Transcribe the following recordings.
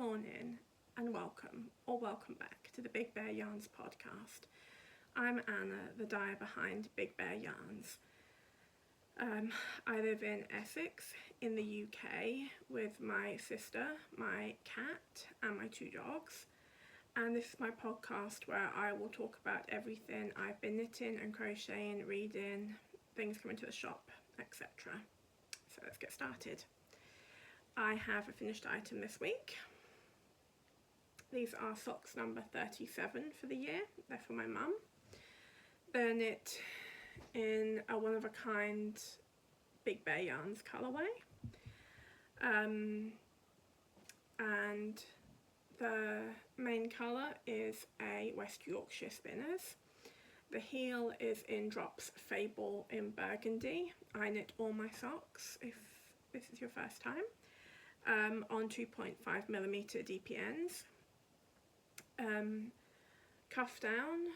morning and welcome back to the Big Bear Yarns podcast. I'm Anna, the dyer behind Big Bear Yarns. I live in Essex in the UK with my sister, my cat and my 2 dogs, and this is my podcast where I will talk about everything I've been knitting and crocheting, reading, things coming to the shop, etc. So let's get started. I have a finished item this week. These are socks number 37 for the year. They're for my mum. They're knit in a one-of-a-kind Big Bear Yarns colourway. And the main colour is a West Yorkshire Spinners. The heel is in Drops Fable in Burgundy. I knit all my socks, if this is your first time, on 2.5mm DPNs. Cuff down,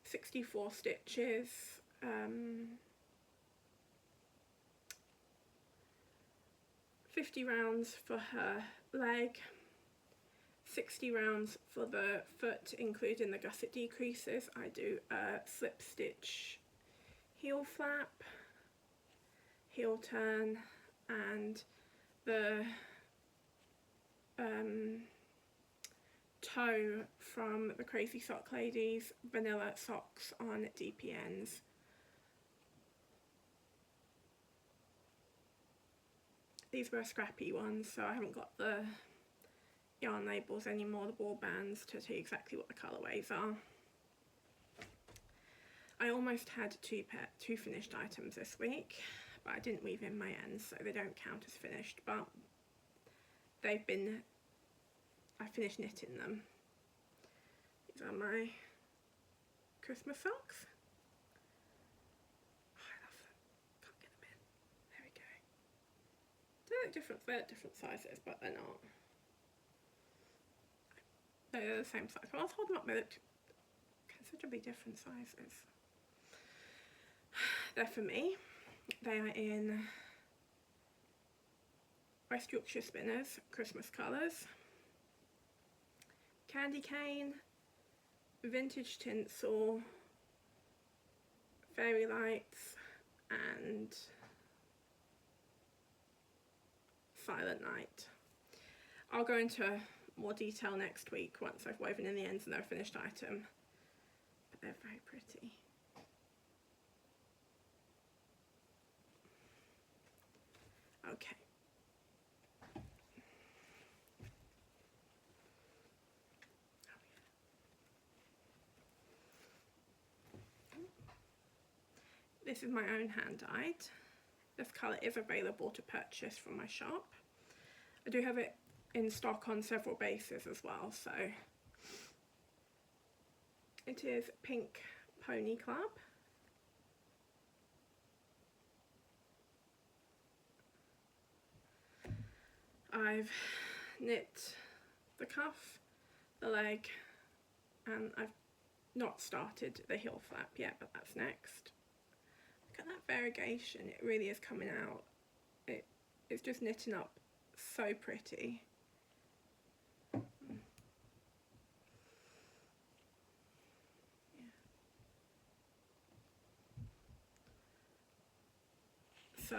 64 stitches, 50 rounds for her leg, 60 rounds for the foot, including the gusset decreases. I do a slip stitch heel flap, heel turn, and the toe from the Crazy Sock Ladies vanilla socks on DPNs. These were scrappy ones, so I haven't got the yarn labels anymore, the ball bands, to tell you exactly what the colourways are. I almost had two finished items this week, but I didn't weave in my ends, so they don't count as finished, but I finished knitting them. These are my Christmas socks. Oh, I love them. Can't get them in. There we go. They're different sizes, but they're not. They're the same size. Well, I'll hold them up. They look considerably different sizes. They're for me. They are in West Yorkshire Spinners Christmas colours. Candy cane, vintage tinsel, fairy lights, and silent night. I'll go into more detail next week once I've woven in the ends and they're a finished item, but they're very pretty. Okay. This is my own hand dyed. This colour is available to purchase from my shop. I do have it in stock on several bases as well, so it is Pink Pony Club. I've knit the cuff, the leg, and I've not started the heel flap yet, but that's next. Look at that variegation, it really is coming out. It's just knitting up so pretty. So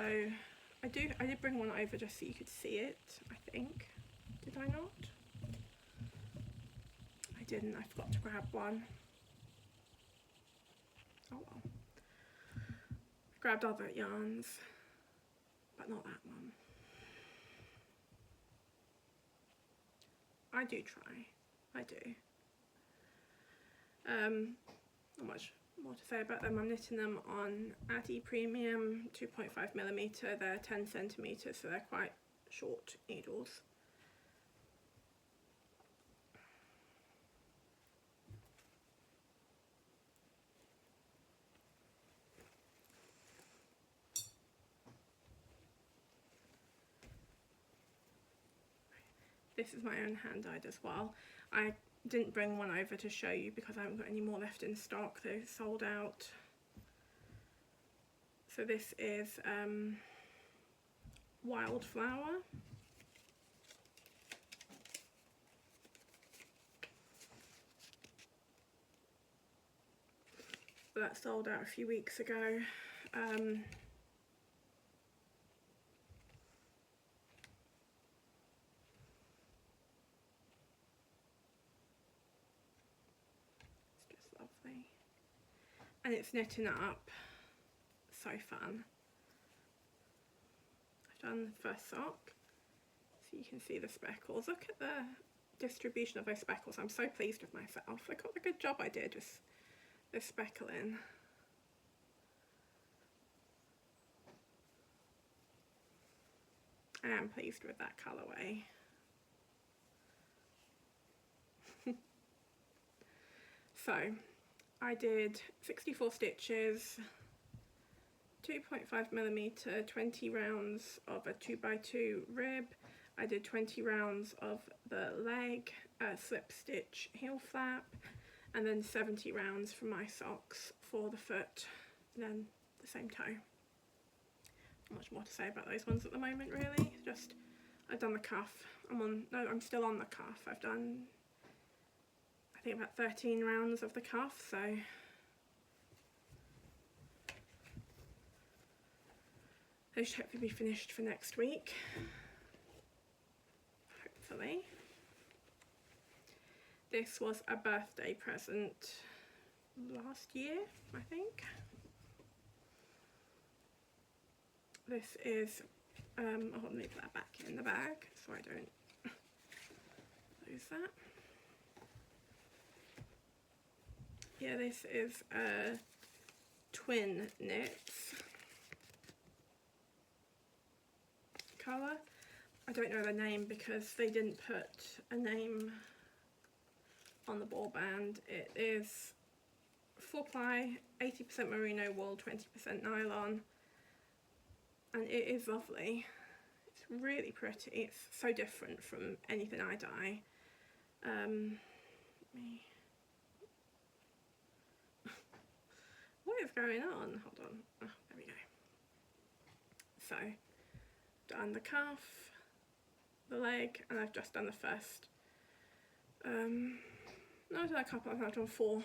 I did bring one over just so you could see it, I think. Did I not? I didn't, I forgot to grab one. Oh well. I grabbed other yarns, but not that one. I do try, I do. Not much more to say about them. I'm knitting them on Addy Premium 2.5mm. They're 10cm, so they're quite short needles. This is my own hand dyed as well. I didn't bring one over to show you because I haven't got any more left in stock. They're sold out. So this is Wildflower. that sold out a few weeks ago. It's just lovely. And it's knitting up. So fun. I've done the first sock, so you can see the speckles. Look at the distribution of those speckles. I'm so pleased with myself. Look what a good job I did with this speckling. I am pleased with that colourway. So I did 64 stitches, 2.5mm, 20 rounds of a 2x2 rib. I did 20 rounds of the leg, slip stitch heel flap, and then 70 rounds for my socks for the foot, and then the same toe. Not much more to say about those ones at the moment, really. Just, I've done the cuff. I'm still on the cuff. I've done, I think, about 13 rounds of the cuff, so they should hopefully be finished for next week. Hopefully. This was a birthday present last year, I think. This is, I'll leave that back in the bag so I don't lose that. Yeah, this is a twin knits colour. I don't know the name because they didn't put a name on the ball band. It is 4-ply, 80% merino wool, 20% nylon, and it is lovely. It's really pretty. It's so different from anything I dye. What is going on? Hold on. Oh, there we go. So, done the cuff, the leg, and I've just done the first. No, I've done a couple. I've done 4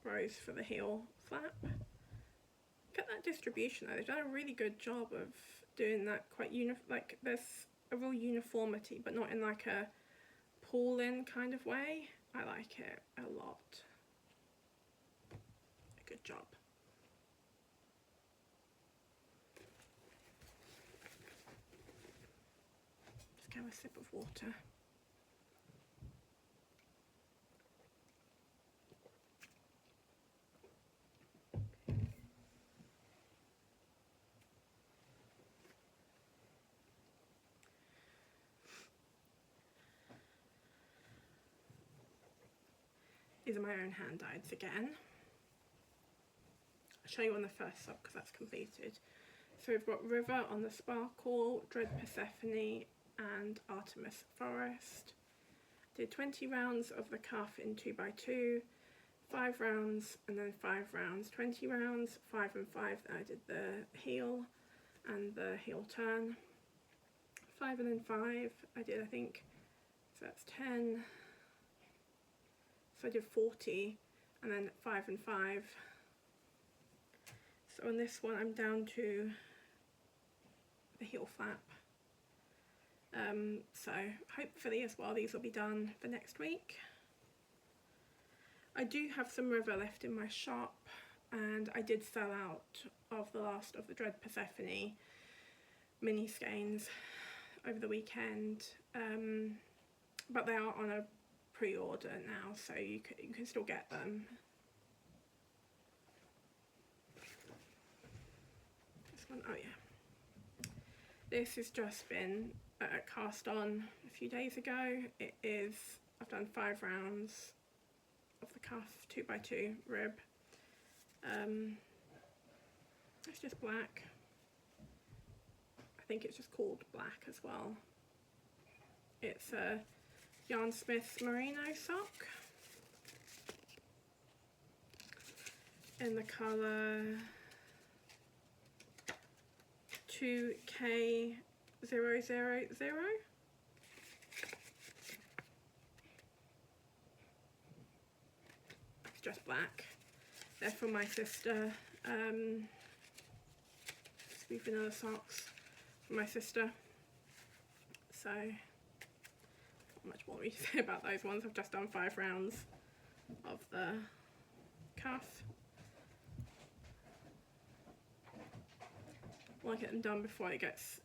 rows for the heel flap. Look at that distribution though. They've done a really good job of doing that quite like there's a real uniformity, but not in like a pull-in kind of way. I like it a lot. Good job. Just have a sip of water. These are my own hand dyeds again. I'll show you on the first sub because that's completed. So we've got River on the Sparkle, Dread Persephone and Artemis Forest. Did 20 rounds of the cuff in 2x2, 5 rounds and then 5 rounds, 20 rounds, 5 and 5, then I did the heel and the heel turn. 5 and then 5, I did I think, so that's 10. So I did 40 and then 5 and 5. So on this one I'm down to the heel flap. So hopefully as well these will be done for next week. I do have some River left in my shop and I did sell out of the last of the Dread Persephone mini skeins over the weekend, but they are on a pre-order now, so you can still get them. This one, oh yeah. This has just been cast on a few days ago. It is, I've done 5 rounds of the cuff, 2x2 rib. It's just black. I think it's just called black as well. It's a Yarn Smith's merino sock in the colour 2K000. It's just black. They're from my sister. Sweet vanilla socks from my sister. So, not much more to say about those ones. I've just done 5 rounds of the cuff. I want to get them done before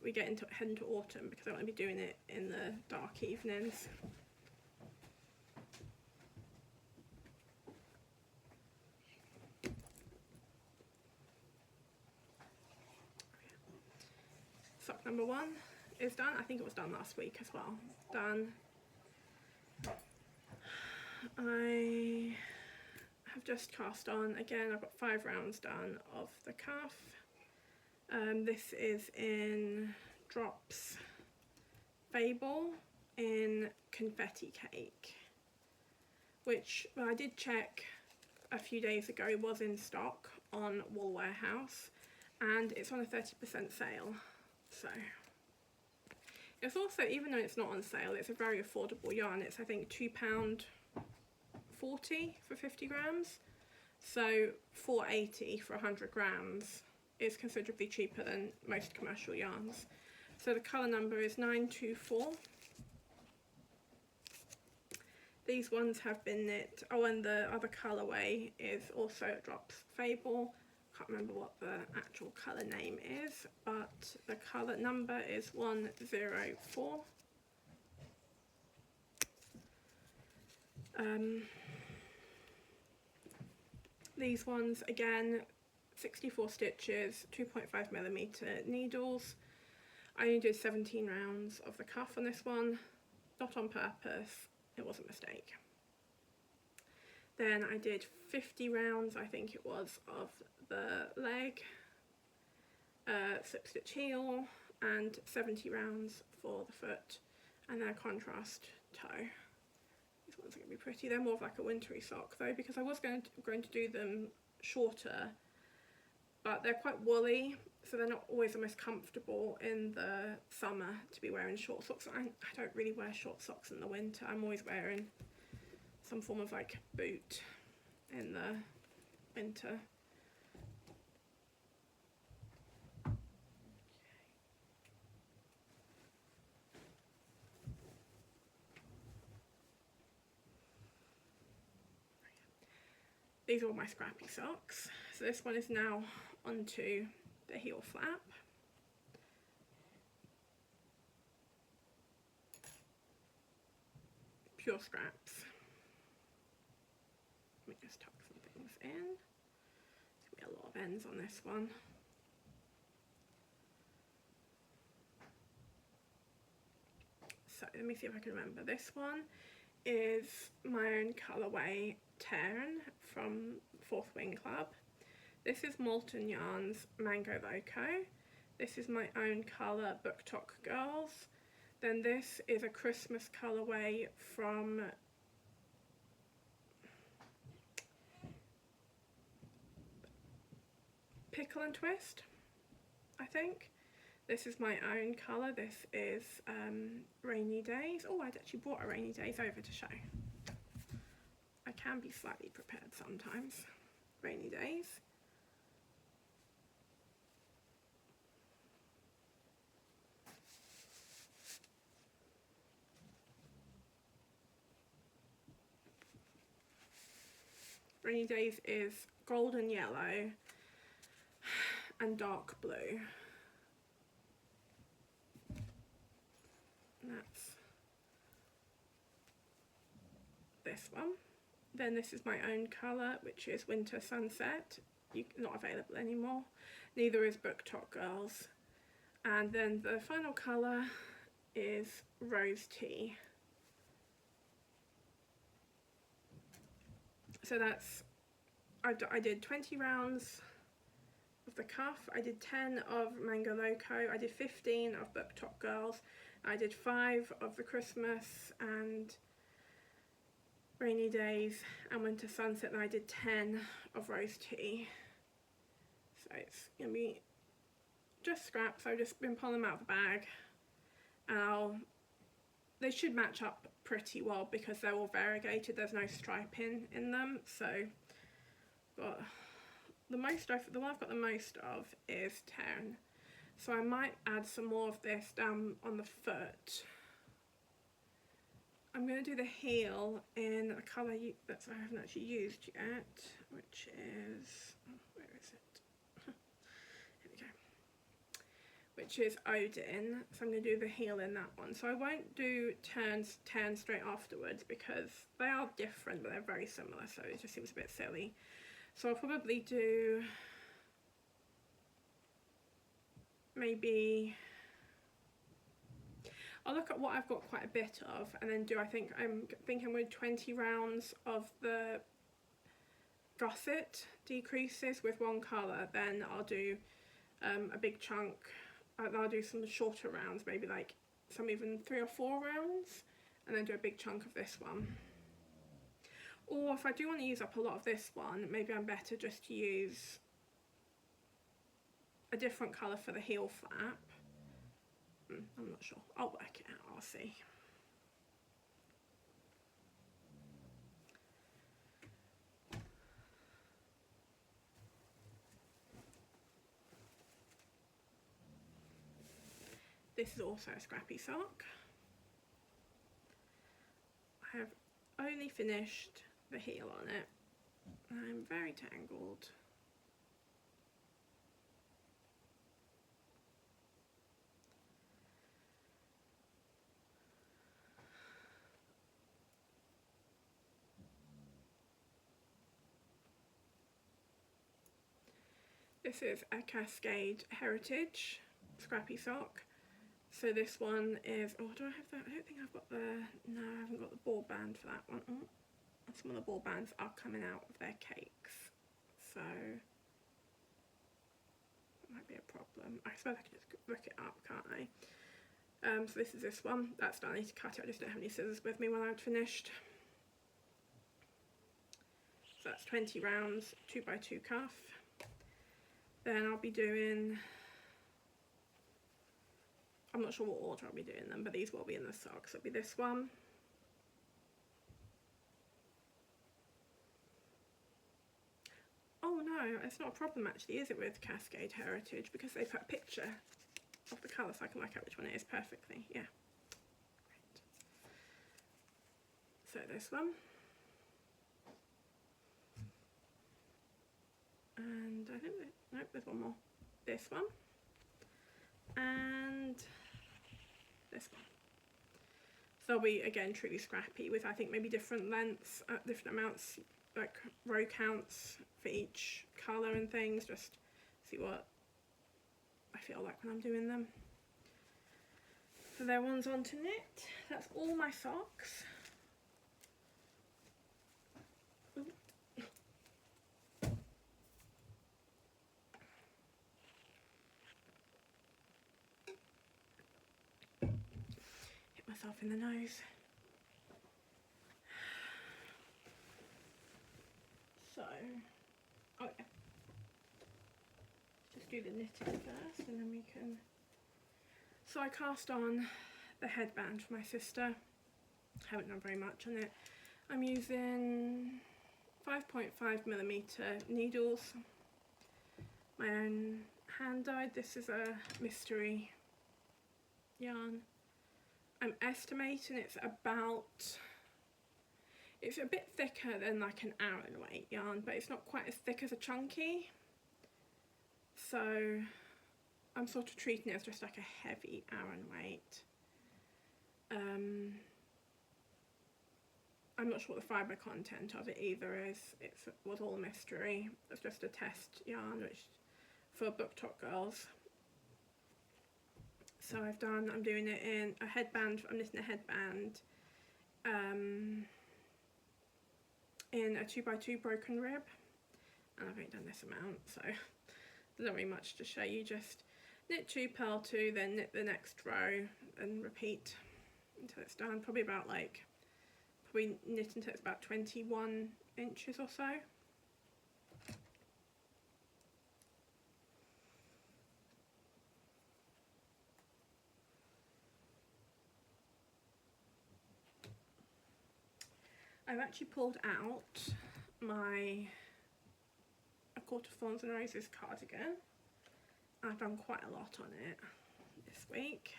we head into autumn, because I want to be doing it in the dark evenings. Sock number 1 is done. I think it was done last week as well. Done. I have just cast on again. I've got 5 rounds done of the cuff. This is in Drops Fable in Confetti Cake, which, well, I did check a few days ago, it was in stock on Wool Warehouse, and it's on a 30% sale. So it's also, even though it's not on sale, it's a very affordable yarn. It's, I think, £2.40 for 50 grams. So £4.80 for 100 grams is considerably cheaper than most commercial yarns. So the colour number is 924. These ones have been knit. Oh, and the other colourway is also Drops Fable. Can't remember what the actual colour name is, but the colour number is 104. These ones, again, 64 stitches, 2.5mm needles. I only did 17 rounds of the cuff on this one, not on purpose, it was a mistake. Then I did 50 rounds, I think it was, of the leg, slip stitch heel, and 70 rounds for the foot, and then a contrast toe. These ones are going to be pretty. They're more of like a wintry sock though, because I was going to do them shorter, but they're quite woolly, so they're not always the most comfortable in the summer to be wearing short socks. I don't really wear short socks in the winter. I'm always wearing some form of like boot in the winter. These are all my scrappy socks. So this one is now onto the heel flap. Pure scraps. Let me just tuck some things in. There's going to be a lot of ends on this one. So let me see if I can remember. This one is my own colourway, Tern, from Fourth Wing Club. This is Molten Yarns Mango Loco. This is my own colour, Book Talk Girls. Then this is a Christmas colourway from Pickle and Twist, I think. This is my own colour. This is Rainy Days. Oh, I'd actually brought a Rainy Days over to show. I can be slightly prepared sometimes. Rainy Days. Rainy Days is golden yellow and dark blue. And that's this one. Then this is my own colour, which is Winter Sunset. Not available anymore. Neither is Book Talk Girls. And then the final colour is Rose Tea. So that's, I did 20 rounds of the cuff, I did 10 of Mango Loco, I did 15 of Book Talk Girls, I did 5 of the Christmas and Rainy Days and Winter Sunset, and I did 10 of Rose Tea. So it's going to be just scraps. I've just been pulling them out of the bag, and they should match up pretty well because they're all variegated. There's no striping in them, so got the one I've got the most of is 10. So I might add some more of this down on the foot. I'm going to do the heel in a colour that I haven't actually used yet, which is, where is it? Here we go. Which is Odin. So I'm going to do the heel in that one. So I won't do 10 straight afterwards because they are different, but they're very similar. So it just seems a bit silly. So I'll probably do maybe, I'll look at what I've got quite a bit of and then do, I'm thinking with 20 rounds of the gusset decreases with one colour, then I'll do a big chunk, I'll do some shorter rounds, maybe like some even 3 or 4 rounds, and then do a big chunk of this one. Or if I do want to use up a lot of this one, maybe I'm better just to use a different colour for the heel flap. I'm not sure. I'll work it out, I'll see. This is also a scrappy sock. I have only finished the heel on it. I'm very tangled. This is a Cascade Heritage scrappy sock. So this one is, oh, do I have that? I don't think I've got no, I haven't got the ball band for that one. Oh, some of the ball bands are coming out of their cakes. So that might be a problem. I suppose I can just look it up, can't I? So this is this one. That's done. I need to cut it. I just don't have any scissors with me when I've finished. So that's 20 rounds, 2x2 cuff. Then I'll be doing, I'm not sure what order I'll be doing them, but these will be in the socks. It'll be this one. Oh no, it's not a problem actually, is it, with Cascade Heritage, because they put a picture of the colour so I can work out which one it is perfectly. Yeah. Great. So this one. And I think nope, there's one more. This one. And this one. So they'll be again truly scrappy with, I think, maybe different lengths, different amounts, like row counts for each colour and things, just see what I feel like when I'm doing them. So there, one's on to knit. That's all my socks. Hit myself in the nose. So, oh yeah. Just do the knitting first and then we can. So I cast on the headband for my sister. Haven't done very much on it. I'm using 5.5mm needles. My own hand dyed. This is a mystery yarn. I'm estimating it's a bit thicker than like an Aran weight yarn, but it's not quite as thick as a chunky. So I'm sort of treating it as just like a heavy Aran weight. I'm not sure what the fibre content of it either is. It was all a mystery. It's just a test yarn which for Book Talk girls. So I'm doing it in a headband. I'm knitting a headband in a 2x2 broken rib, and I've only done this amount, so there's not really much to show you. Just knit 2, purl 2, then knit the next row and repeat until it's done. Probably knit until it's about 21 inches or so. I've actually pulled out my Court of Thorns and Roses cardigan. I've done quite a lot on it this week.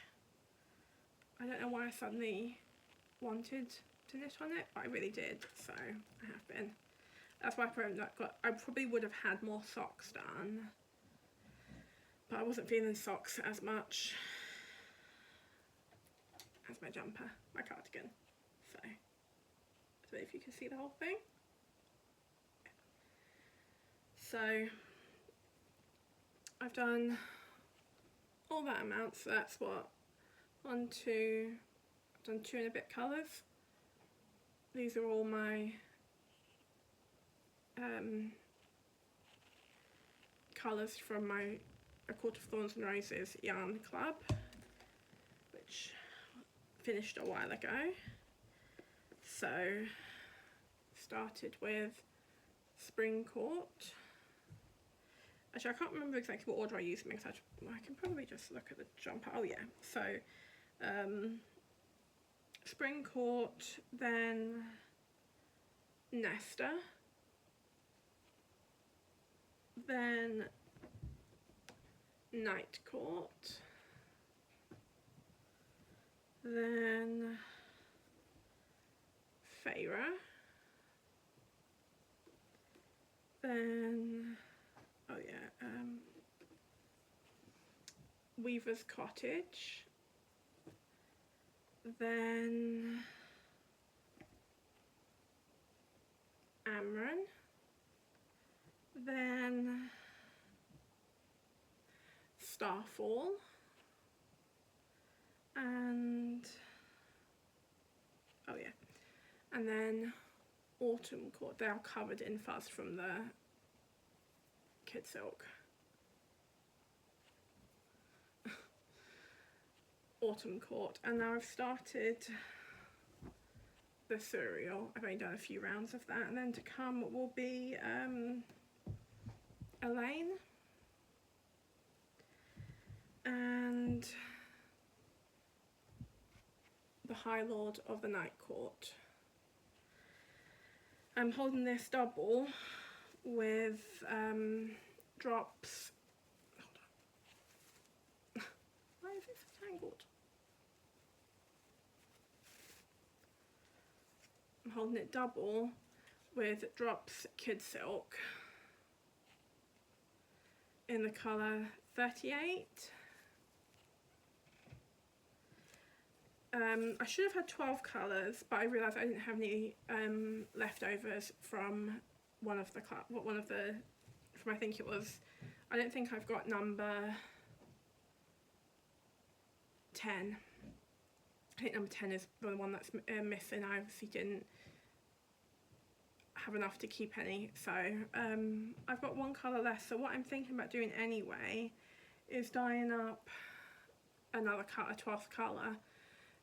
I don't know why I suddenly wanted to knit on it, but I really did, so I have been. That's why I probably would have had more socks done, but I wasn't feeling socks as much as my jumper, my cardigan. So, I don't know if you can see the whole thing. So, I've done all that amount, so that's what, I've done 2 and a bit colours. These are all my colours from my A Court of Thorns and Roses yarn club, which finished a while ago. So, started with Spring Court. Actually, I can't remember exactly what order I used them because I can probably just look at the jumper. Oh yeah, so Spring Court, then Nesta, then Night Court, then Feyre, then Weaver's Cottage, then Amran, then Starfall, and and then Autumn Court. They are covered in fuzz from the Kid Silk. Autumn Court, and now I've started the cereal. I've only done a few rounds of that, and then to come will be Elaine and the High Lord of the Night Court. I'm holding this double with drops. Hold on. Why is it so tangled? I'm holding it double with drops Kid Silk in the colour 38. I should have had 12 colours, but I realised I didn't have any leftovers from I think it was, I don't think I've got number 10. I think number 10 is the one that's missing. I obviously didn't have enough to keep any, so I've got 1 colour left. So what I'm thinking about doing anyway is dyeing up another colour, 12th colour,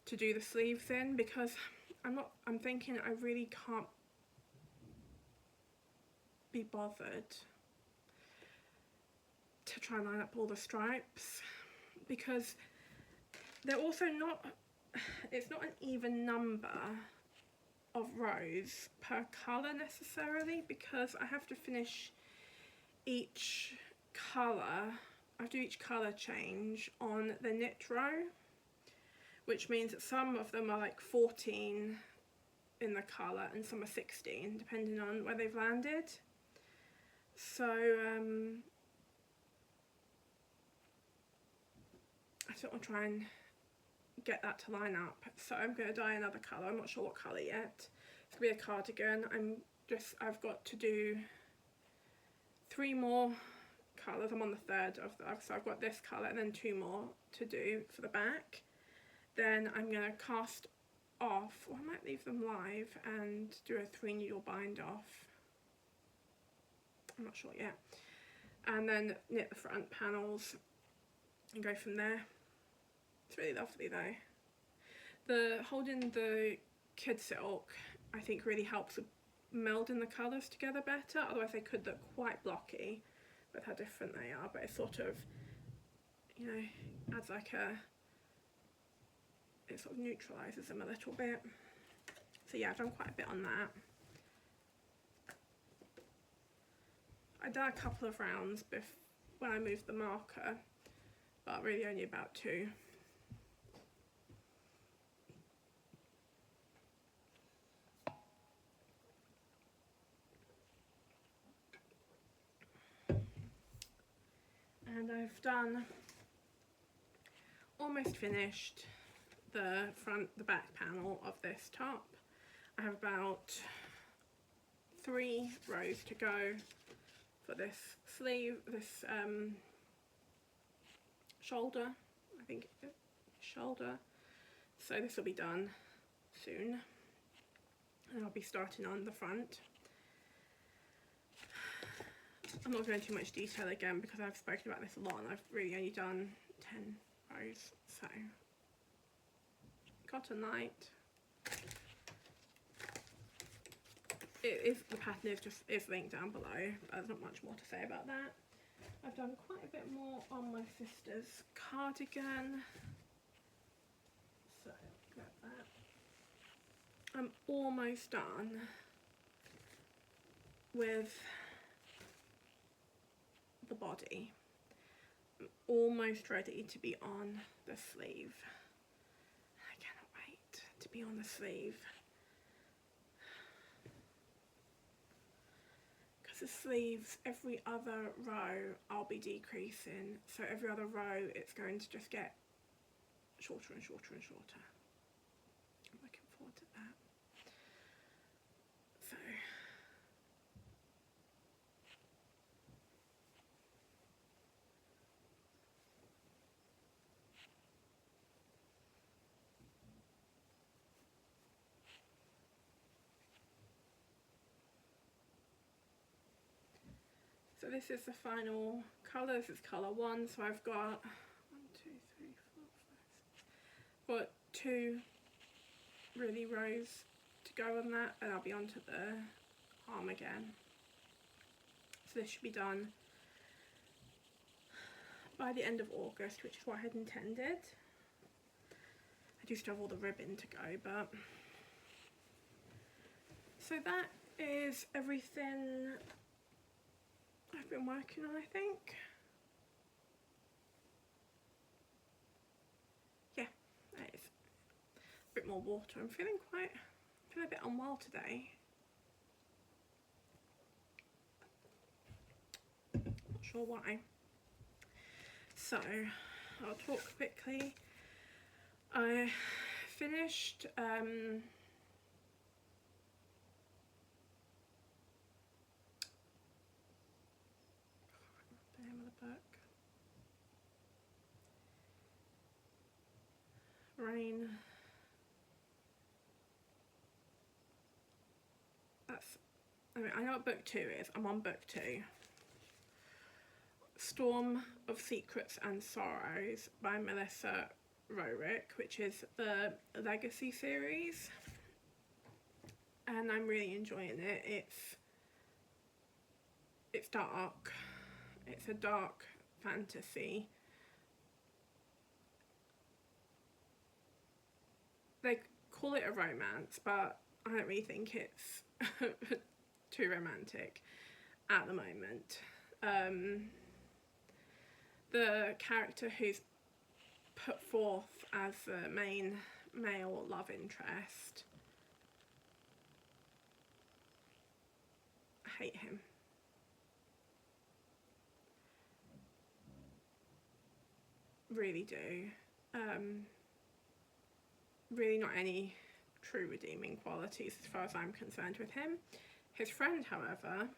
to do the sleeves in, because I'm thinking I really can't be bothered to try and line up all the stripes, because they're also it's not an even number of rows per colour necessarily, because I have to finish each colour, I have to do each colour change on the knit row, which means that some of them are like 14 in the colour and some are 16, depending on where they've landed. So I sort of try and get that to line up. So I'm going to dye another colour. I'm not sure what colour yet. It's going to be a cardigan. I've got to do 3 more colours. I'm on the 3rd of so I've got this colour and then 2 more to do for the back. Then I'm going to cast off, or I might leave them live and do a 3 needle bind off. I'm not sure yet. And then knit the front panels and go from there. It's really lovely though. Holding the Kid Silk, I think, really helps with melding the colours together better, otherwise they could look quite blocky with how different they are, but it sort of, you know, adds like it sort of neutralises them a little bit. So yeah, I've done quite a bit on that. I done a couple of rounds when I moved the marker, but really only about 2. And I've done, almost finished the back panel of this top. I have about 3 rows to go for this sleeve, this shoulder, I think shoulder. So this will be done soon, and I'll be starting on the front. I'm not going into too much detail again because I've spoken about this a lot and I've really only done 10 rows. So, cotton light. The pattern is linked down below. There's not much more to say about that. I've done quite a bit more on my sister's cardigan. So, grab that. I'm almost done with the body. I'm almost ready to be on the sleeve. I cannot wait to be on the sleeve. Because the sleeves, every other row I'll be decreasing. So every other row it's going to just get shorter and shorter and shorter. I'm looking forward to that. So this is the final colour. This is colour 1. So I've got 1, 2, 3, 4, 5, 6. Got 2 really rows to go on that, and I'll be onto the arm again. So this should be done by the end of August, which is what I had intended. I do still have all the ribbon to go, but so that is everything I've been working on, I think. Yeah, that is a bit more water. I'm feeling a bit unwell today. Not sure why. So, I'll talk quickly. I finished the name of the book. Rain. I know what book 2 is. I'm on book 2. Storm of Secrets and Sorrows by Melissa Rorick, which is the Legacy series, and I'm really enjoying it. It's dark. It's a dark fantasy. They call it a romance, but I don't really think it's too romantic at the moment. The character who's put forth as the main male love interest, I hate him. Really do. Really not any true redeeming qualities as far as I'm concerned with him. His friend, however,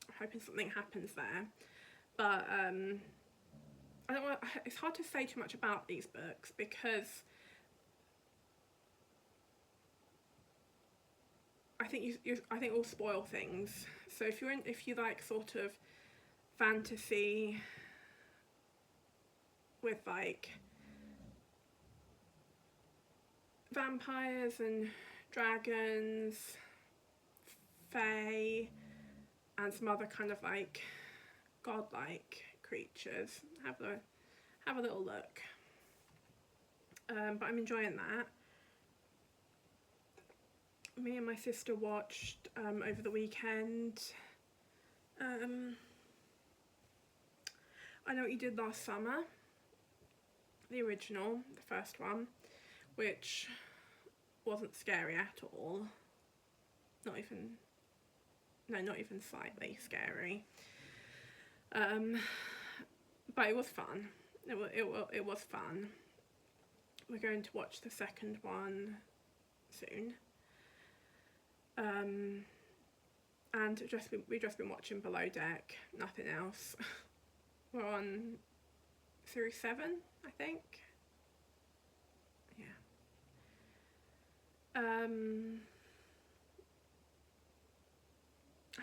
I'm hoping something happens there, but I don't want. It's hard to say too much about these books because I think I think will spoil things. So if you like sort of fantasy with like vampires and dragons, fae, and some other kind of like godlike creatures, have a little look. But I'm enjoying that. me and my sister watched over the weekend. I Know What You Did Last Summer, the original, the first one, which wasn't scary at all. Not even slightly scary. But it was fun. It was fun. We're going to watch the second one soon. And we've just been watching Below Deck, nothing else. We're on series 7, I think. Yeah. I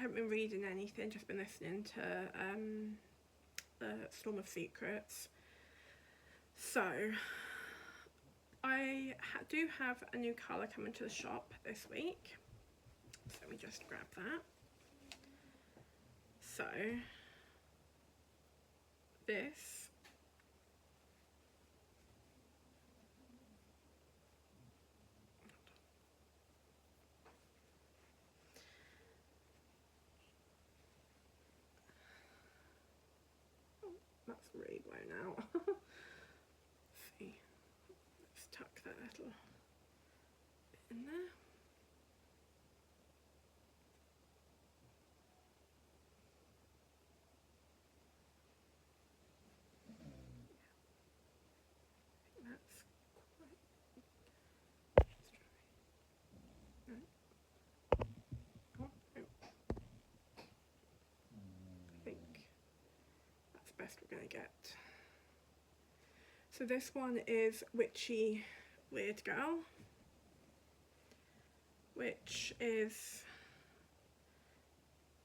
haven't been reading anything, just been listening to the Storm of Secrets. So I do have a new colour coming to the shop this week. So let me just grab that. So this that's really blown out. See, let's tuck that little bit in there. That's quite. No. Oh, no. I think that's the best we're going to get. So this one is Witchy Weird Girl, which is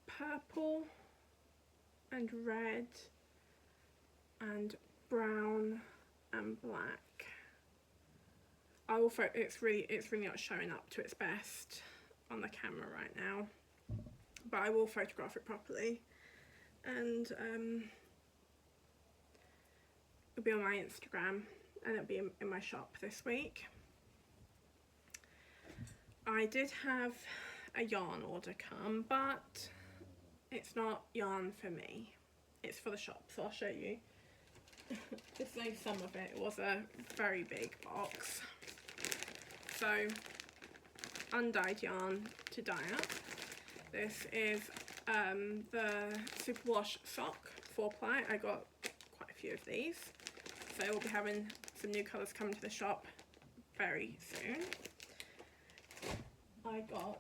purple and red and brown and black. It's really not showing up to its best on the camera right now, but I will photograph it properly, and it'll be on my Instagram and it'll be in my shop this week. I did have a yarn order come, but it's not yarn for me, it's for the shop, so I'll show you. This is only some of it. It was a very big box. So, undyed yarn to dye up. This is the Superwash sock 4-ply. I got quite a few of these, so we'll be having some new colours coming to the shop very soon. I got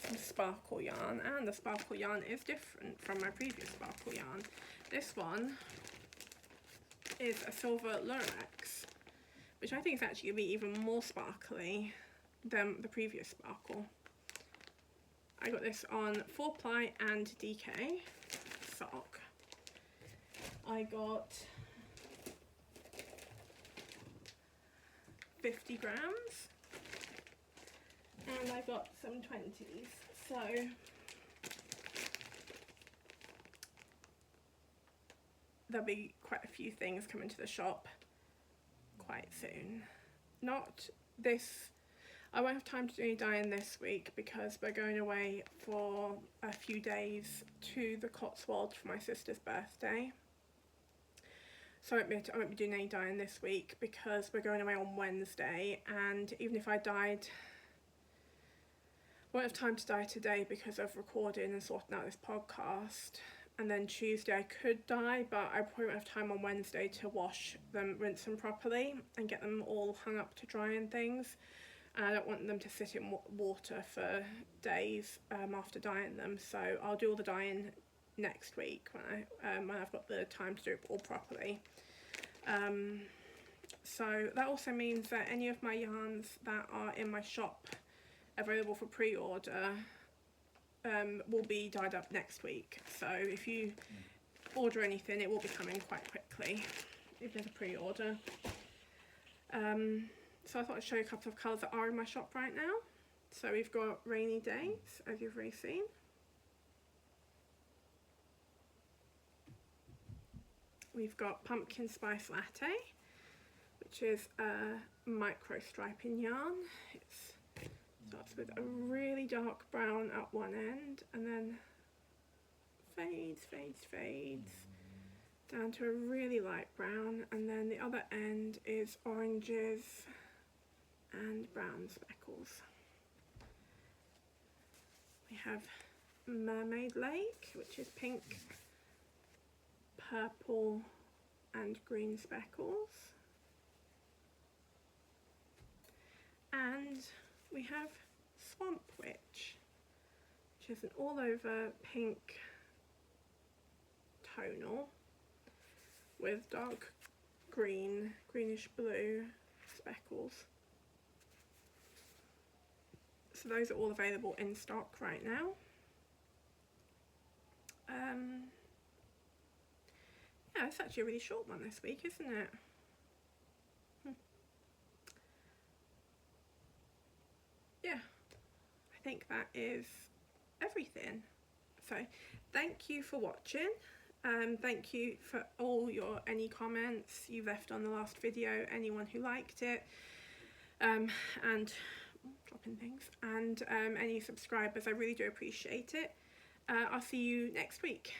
some sparkle yarn, and the sparkle yarn is different from my previous sparkle yarn. This one is a silver Lurex, which I think is actually going to be even more sparkly than the previous sparkle. I got this on 4-ply and DK sock. I got 50 grams, and I got some 20s, so there'll be quite a few things coming to the shop quite soon. Not this, I won't have time to do any dyeing this week because we're going away for a few days to the Cotswolds for my sister's birthday. So I won't be doing any dyeing this week because we're going away on Wednesday, and even if I dyed, I won't have time to dye today because of recording and sorting out this podcast. And then Tuesday I could dye, but I probably won't have time on Wednesday to wash them, rinse them properly and get them all hung up to dry and things. And I don't want them to sit in water for days after dyeing them, so I'll do all the dyeing next week when I've got the time to do it all properly. So that also means that any of my yarns that are in my shop available for pre-order will be dyed up next week. So if you order anything, it will be coming quite quickly, even as a pre-order. So I thought I'd show you a couple of colours that are in my shop right now. So we've got Rainy Days, as you've already seen. We've got Pumpkin Spice Latte, which is a micro striping yarn. It's Starts with a really dark brown at one end and then fades down to a really light brown, and then the other end is oranges and brown speckles. We have Mermaid Lake, which is pink, purple and green speckles. And we have Swamp Witch, which is an all over pink tonal with dark green, greenish blue speckles. So those are all available in stock right now. Yeah, it's actually a really short one this week, isn't it? Yeah, I think that is everything. So thank you for watching. Thank you for all your any comments you left on the last video, anyone who liked it, and dropping things, and any subscribers. I really do appreciate it. I'll see you next week.